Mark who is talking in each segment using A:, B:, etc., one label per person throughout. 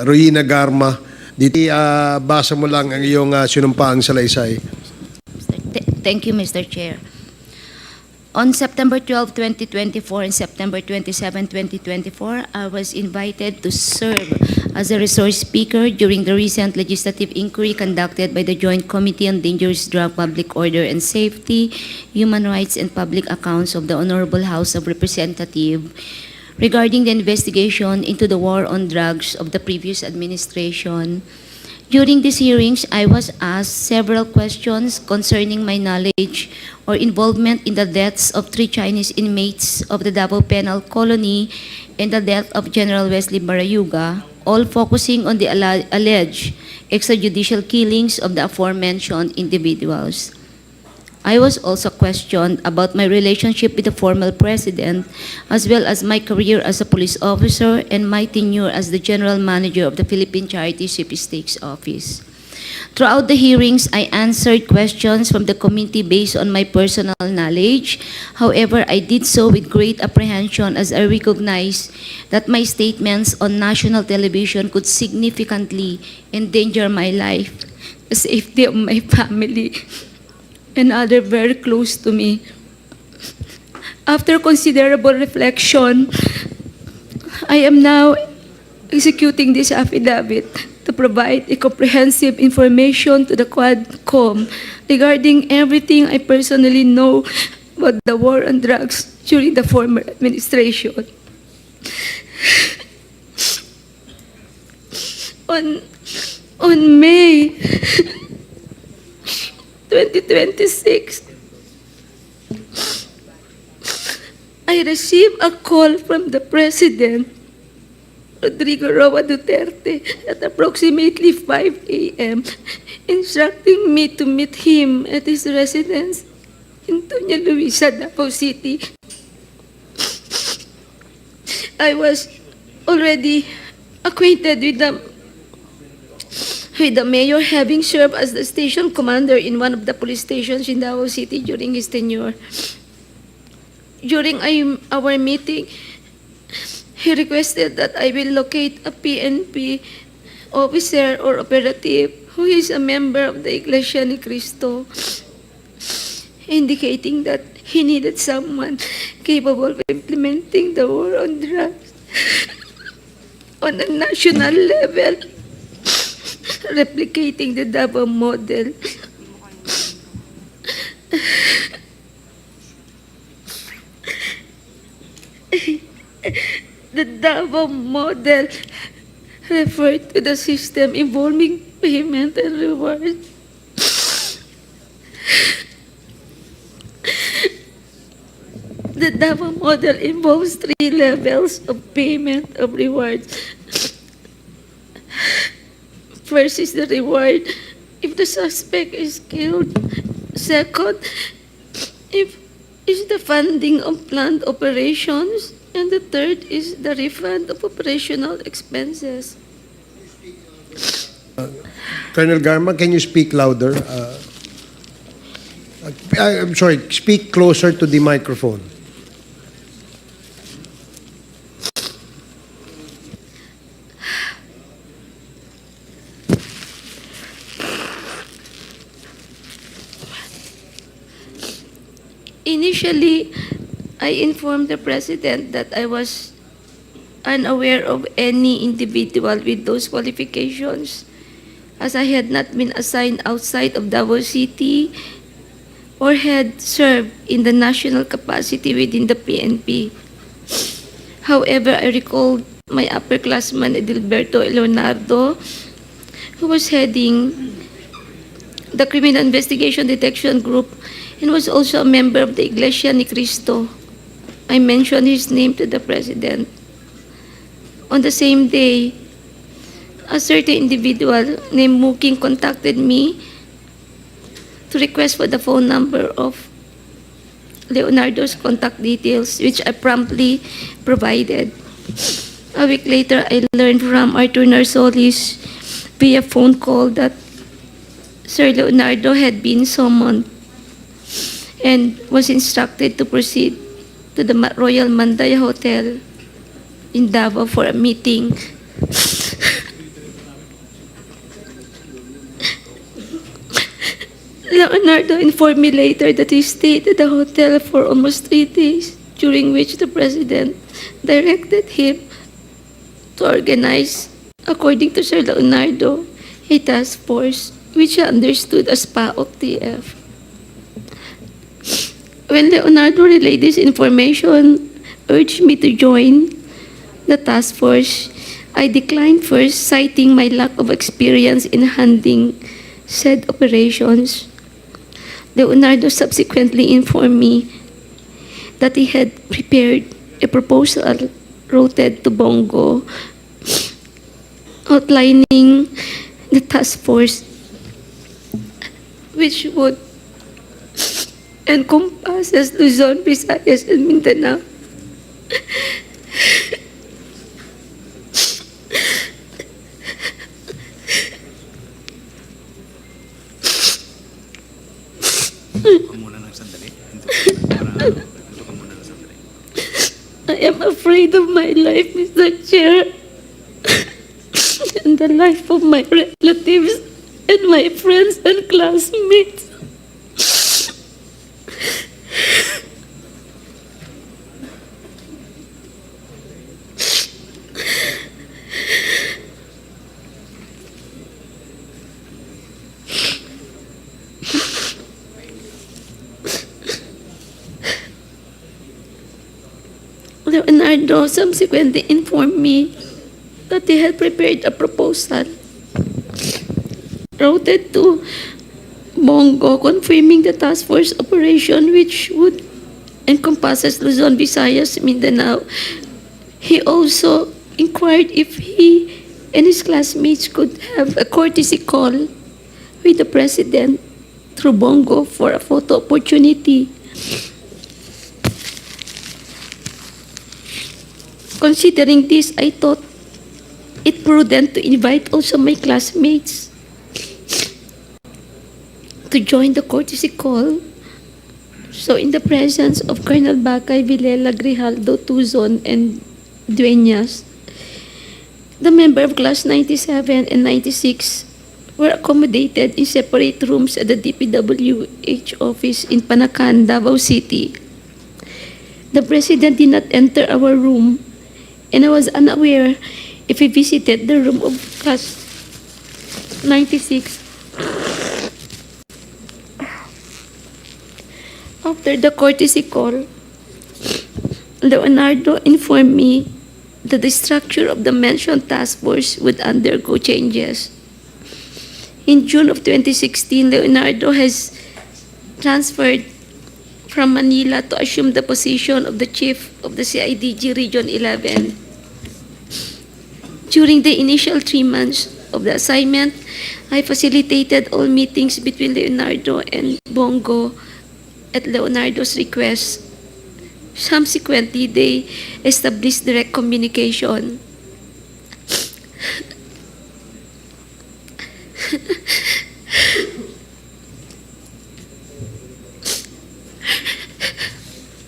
A: Col.R.Garma. Dito, basa mo lang ang iyong sinumpaang salaysay.
B: Thank you, Mr. Chair. On September 12, 2024 and September 27, 2024, I was invited to serve as a resource speaker during the recent legislative inquiry conducted by the Joint Committee on Dangerous Drug Public Order and Safety, Human Rights and Public Accounts of the Honorable House of Representatives regarding the investigation into the war on drugs of the previous administration. During these hearings, I was asked several questions concerning my knowledge or involvement in the deaths of 3 Chinese inmates of the Davao Penal Colony and the death of General Wesley Barayuga, all focusing on the alleged extrajudicial killings of the aforementioned individuals. I was also questioned about my relationship with the former president, as well as my career as a police officer and my tenure as the general manager of the Philippine Charity Sweepstakes Office. Throughout the hearings, I answered questions from the committee based on my personal knowledge. However, I did so with great apprehension as I recognized that my statements on national television could significantly endanger my life, the safety of my family, and others very close to me. After considerable reflection, I am now executing this affidavit to provide a comprehensive information to the Quadcom regarding everything I personally know about the war on drugs during the former administration. On May 2026, I received a call from the President, Rodrigo Roa Duterte, at approximately 5 a.m., instructing me to meet him at his residence in Doña Luisa, Davao City. I was already acquainted with the mayor, having served as the station commander in one of the police stations in Davao City during his tenure. During our meeting, he requested that I will locate a PNP officer or operative who is a member of the Iglesia ni Cristo, indicating that he needed someone capable of implementing the war on drugs on a national level, replicating the Davao model. The Davao model referred to the system involving payment and reward. The Davao model involves 3 levels of payment of rewards. First is the reward if the suspect is killed. Second, if is the funding of planned operations. And the third is the refund of operational expenses.
A: Col.R.Garma, can you speak louder? I'm sorry, speak closer to the microphone.
B: Initially, I informed the President that I was unaware of any individual with those qualifications, as I had not been assigned outside of Davao City or had served in the national capacity within the PNP. However, I recalled my upperclassman Edilberto Leonardo, who was heading the Criminal Investigation Detection Group and was also a member of the Iglesia ni Cristo. I mentioned his name to the President. On the same day, a certain individual named Muking contacted me to request for the phone number of Leonardo's contact details, which I promptly provided. A week later, I learned from Arthur Narsolis via phone call that Sir Leonardo had been summoned and was instructed to proceed to the Royal Mandaya Hotel in Davao for a meeting.
C: Leonardo informed me later that he stayed at the hotel for almost 3 days, during which the president directed him to organize, according to Sir Leonardo, a task force which he understood as PAOK-TF. When Leonardo relayed this information, urged me to join the task force, I declined first, citing my lack of experience in handling said operations. Leonardo subsequently informed me that he had prepared a proposal routed to Bongo outlining the task force which would encompass Luzon, Visayas, and Mindanao. I am afraid of my life, Mr. Chair, and the life of my relatives and my friends and classmates. Leonardo subsequently informed me that he had prepared a proposal routed to Bongo confirming the task force operation which would encompass Luzon, Visayas, Mindanao. He also inquired if he and his classmates could have a courtesy call with the president through Bongo for a photo opportunity. Considering this, I thought it prudent to invite also my classmates to join the courtesy call. So in the presence of Colonel Bacay, Villela, Grijaldo, Tuzon, and Dueñas, the member of class 97 and 96 were accommodated in separate rooms at the DPWH office in Panacan, Davao City. The president did not enter our room, and I was unaware if he visited the room of class 96. After the courtesy call, Leonardo informed me that the structure of the mentioned task force would undergo changes. In June of 2016, Leonardo has transferred from Manila to assume the position of the chief of the CIDG Region 11. During the initial 3 months of the assignment, I facilitated all meetings between Leonardo and Bongo at Leonardo's request. Subsequently, they established direct communication.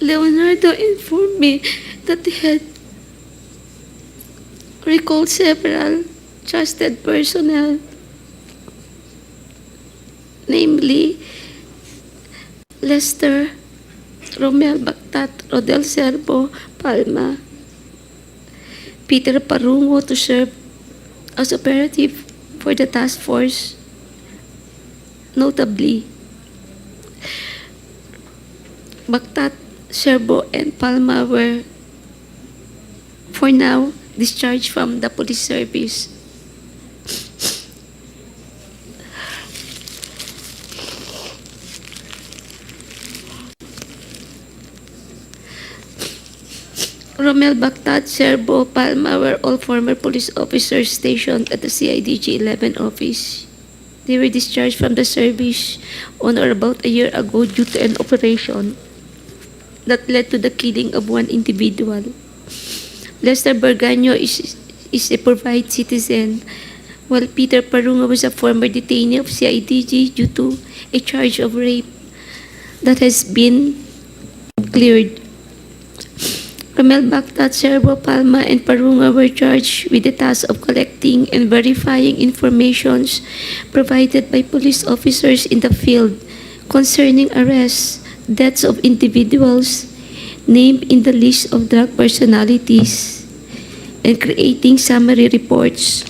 C: Leonardo informed me that he had recalled several trusted personnel, namely Lester, Romel Bactat, Rodel Serbo, Palma, Peter Parungo to serve as operative for the task force. Notably, Bactat, Serbo, and Palma were, for now, discharged from the police service. Romel Bactat, Serbo, Palma were all former police officers stationed at the CIDG 11 office. They were discharged from the service on or about a year ago due to an operation that led to the killing of one individual. Lester Berganyo is a provide citizen, while Peter Parunga was a former detainee of CIDG due to a charge of rape that has been cleared. Romel Bactat, Serbo, Palma, and Parunga were charged with the task of collecting and verifying information provided by police officers in the field concerning arrests, deaths of individuals named in the list of drug personalities, and creating summary reports.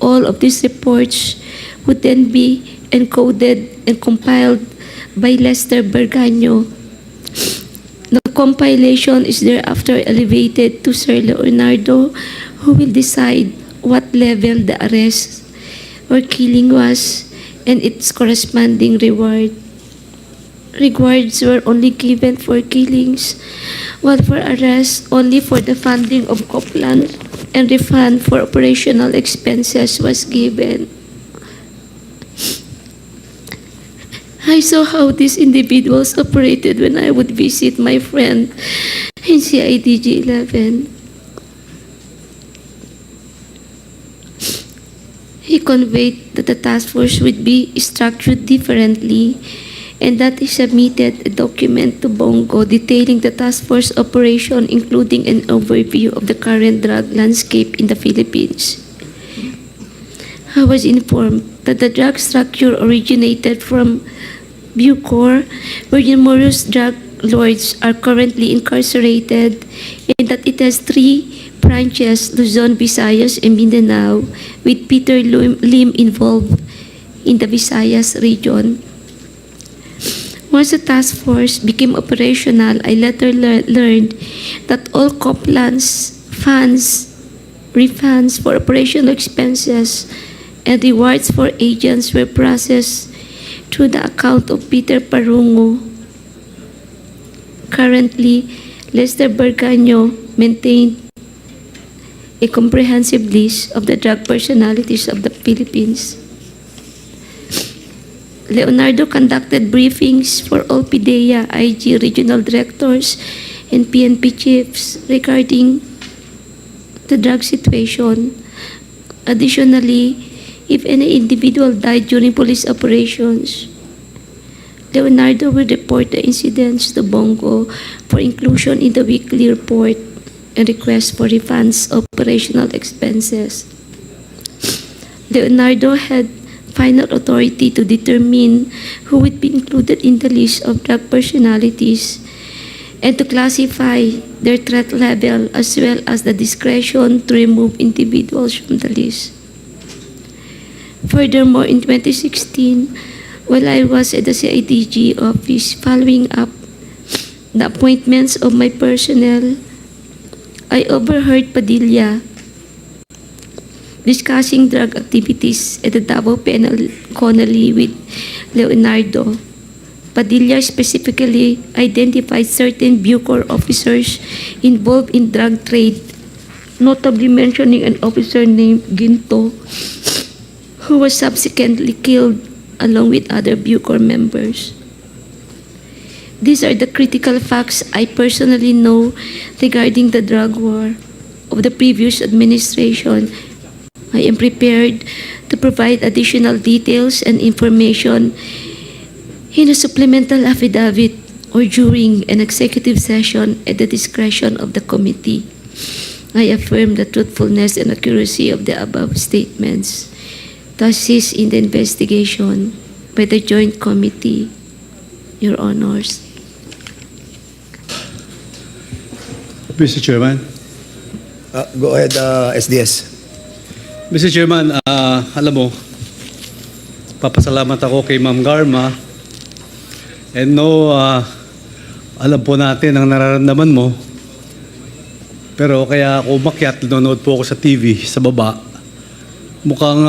C: All of these reports would then be encoded and compiled by Lester Berganyo. The compilation is thereafter elevated to Sir Leonardo, who will decide what level the arrest or killing was and its corresponding reward. Rewards were only given for killings, while for arrests only for the funding of Copland, and refund for operational expenses was given. I saw how these individuals operated when I would visit my friend in CIDG 11. He conveyed that the task force would be structured differently and that he submitted a document to Bongo detailing the task force operation, including an overview of the current drug landscape in the Philippines. I was informed that the drug structure originated from Bucor, where numerous drug lords are currently incarcerated, and that it has 3 branches, Luzon, Visayas, and Mindanao, with Peter Lim involved in the Visayas region. Once the task force became operational, I later learned that all Copland's funds, refunds for operational expenses, and rewards for agents were processed through the account of Peter Parungo. Currently, Lester Berganyo maintained a comprehensive list of the drug personalities of the Philippines. Leonardo conducted briefings for all PIDEA, IG regional directors, and PNP chiefs regarding the drug situation. Additionally, if any individual died during police operations, Leonardo will report the incidents to Bongo for inclusion in the weekly report and request for refunds of operational expenses. Leonardo had final authority to determine who would be included in the list of drug personalities and to classify their threat level, as well as the discretion to remove individuals from the list. Furthermore, in 2016, while I was at the CIDG office following up the appointments of my personnel, I overheard Padilla discussing drug activities at the Davao Penal Colony with Leonardo. Padilla specifically identified certain Bucor officers involved in drug trade, notably mentioning an officer named Ginto, who was subsequently killed along with other Bucor members. These are the critical facts I personally know regarding the drug war of the previous administration. I am prepared to provide additional details and information in a supplemental affidavit or during an executive session at the discretion of the committee. I affirm the truthfulness and accuracy of the above statements to assist in the investigation by the Joint Committee, Your Honors.
D: Mr. Chairman.
E: Go ahead, SDS.
D: Mr. Chairman, alam mo, papasalamat ako kay Ma'am Garma. And no, alam po natin ang nararamdaman mo. Pero kaya ako umakyat, nanonood po ako sa TV sa baba. Mukhang